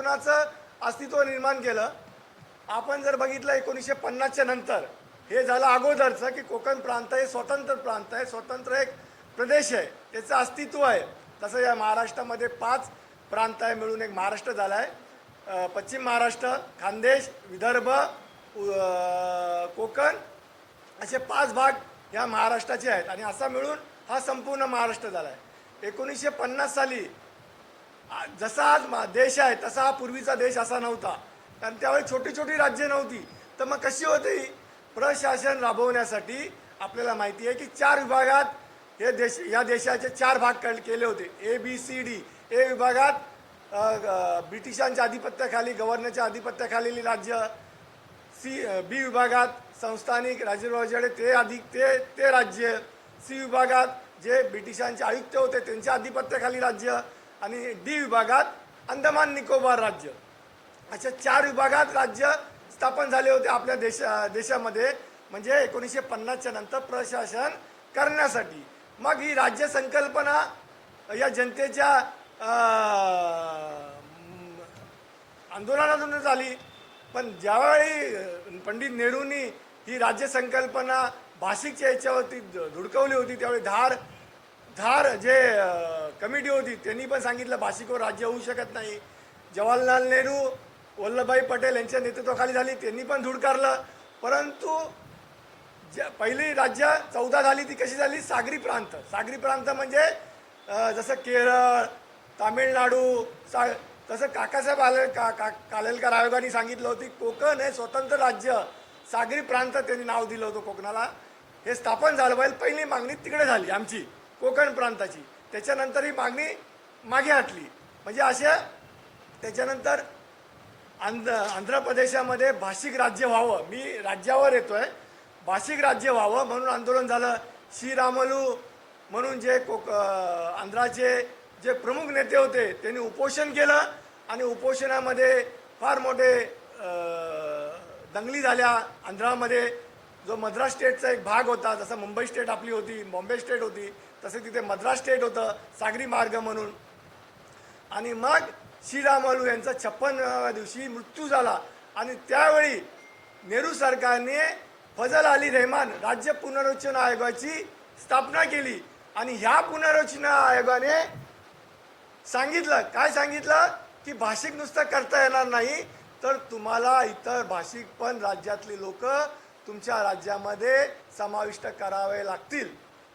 कोकणाचं अस्तित्व निर्माण केलं. आपण जर बघितलं 1950च्या नंतर हे झालं अगोदरचं की कोकण प्रांत हे स्वतंत्र प्रांत आहे, स्वतंत्र एक प्रदेश आहे, त्याचं अस्तित्व आहे. तसं या महाराष्ट्रामध्ये 5 प्रांत आहे मिळून एक महाराष्ट्र झाला आहे. पश्चिम महाराष्ट्र, खानदेश, विदर्भ, कोकण असे 5 भाग या महाराष्ट्राचे आहेत आणि असा मिळून हा संपूर्ण महाराष्ट्र झाला आहे. 1950 साली जसा आज देश आहे तसा हा पूर्वीचा देश असा नव्हता, कारण त्यावेळी छोटी छोटी राज्ये नव्हती. तर मग कशी होती प्रशासन राबवण्यासाठी आपल्याला माहिती आहे की 4 विभागात हे देश या देशाचे 4 भाग केले होते. ABCD. ए विभागात ब्रिटिशांच्या आधिपत्याखाली गव्हर्नरच्या आधिपत्याखालील राज्य. बी विभागात संस्थानिक राजवटीचे ते राज्य. सी विभागात जे ब्रिटिशांचे आयुक्त होते त्यांच्या आधिपत्याखाली राज्य. आणि डी विभागात अंदमान निकोबार राज्य. अशा 4 विभागात राज्य स्थापन झाले होते आपल्या देशामध्ये, म्हणजे 1950च्या नंतर प्रशासन करण्यासाठी. मग ही राज्य संकल्पना या जनतेच्या आंदोलनातून झाली. पण ज्यावेळी पंडित नेहरूंनी ही राज्य संकल्पना भाषिकच्या याच्यावरती धुडकवली होती, त्यावेळी धार जे कमिटी होती त्यांनी पण सांगितलं भाषिकवर राज्य होऊ शकत नाही. जवाहरलाल नेहरू, वल्लभभाई पटेल यांच्या नेतृत्वाखाली झाली, त्यांनी पण धुडकारलं. परंतु पहिली राज्य 14 झाली ती कशी झाली? सागरी प्रांत. सागरी प्रांत म्हणजे जसं केरळ, तामिळनाडू, तसं काकासाहेब कालेलकर आयोगाने सांगितलं होती कोकण हे स्वतंत्र राज्य, सागरी प्रांत त्यांनी नाव दिलं होतं कोकणाला. हे स्थापन झालं पाहिजे. पहिली मागणी तिकडे झाली आमची कोकण प्रांताची. त्याच्यानंतर ही मागणी मागे हटली. म्हणजे अशा त्याच्यानंतर आंध्र प्रदेशामध्ये भाषिक राज्य व्हावं, मी राज्यावर येतोय, भाषिक राज्य व्हावं म्हणून आंदोलन झालं. श्रीरामलू म्हणून जे आंध्राचे जे प्रमुख नेते होते त्यांनी उपोषण केलं आणि उपोषणामध्ये फार मोठे दंगली झाल्या. आंध्रामध्ये जो मद्रास स्टेटचा एक भाग होता, जसं मुंबई स्टेट आपली होती, बॉम्बे स्टेट होती, तसं तिथे मद्रास स्टेट होतं सागरी मार्ग म्हणून. आणि मग श्रीरामलू यांचा 56व्या दिवशी मृत्यू झाला. आणि त्यावेळी नेहरू सरकारने फजल अली रहमान राज्य पुनर्रचना आयोगाची स्थापना केली. आणि ह्या पुनर्रचना आयोगाने काय सांगितलं की भाषिक नुसतं करता येणार नाही, तर तुम्हाला इतर भाषिक पण राज्यातली लोक तुमच्या राज्यामध्ये समाविष्ट करावे लागतील.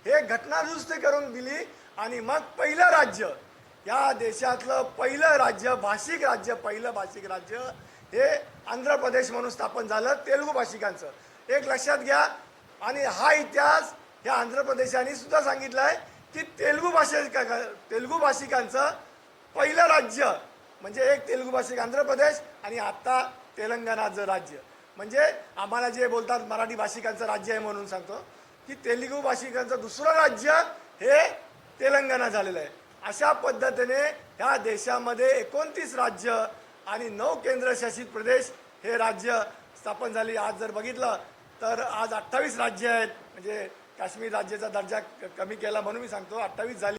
हे घटना दुरुस्ती करून दिली. आणि मग पहिलं राज्य, या देशातलं पहिलं राज्य, पहिलं भाषिक राज्य हे आंध्र प्रदेश म्हणून स्थापन झालं तेलुगू भाषिकांचं. एक लक्षात घ्या. आणि हा इतिहास या आंध्र प्रदेशाने सुद्धा सांगितलं आहे की तेलुगू भाषिकांचं पहिलं राज्य म्हणजे एक तेलुगू भाषिक आंध्र प्रदेश आणि आता तेलंगणाचं राज्य. म्हणजे आम्हाला जे बोलतात मराठी भाषिकांचं राज्य आहे म्हणून सांगतो की तेलुगू भाषिकांचं दुसरं राज्य हे तेलंगणा झालेलं आहे. अशा पद्धतीने ह्या देशामध्ये 29 राज्य आणि 9 केंद्रशासित प्रदेश हे राज्य स्थापन झाली. आज जर बघितलं तर आज 28 राज्य आहेत. म्हणजे काश्मीर राज्याचा दर्जा कमी केला म्हणून मी सांगतो 28 झाली.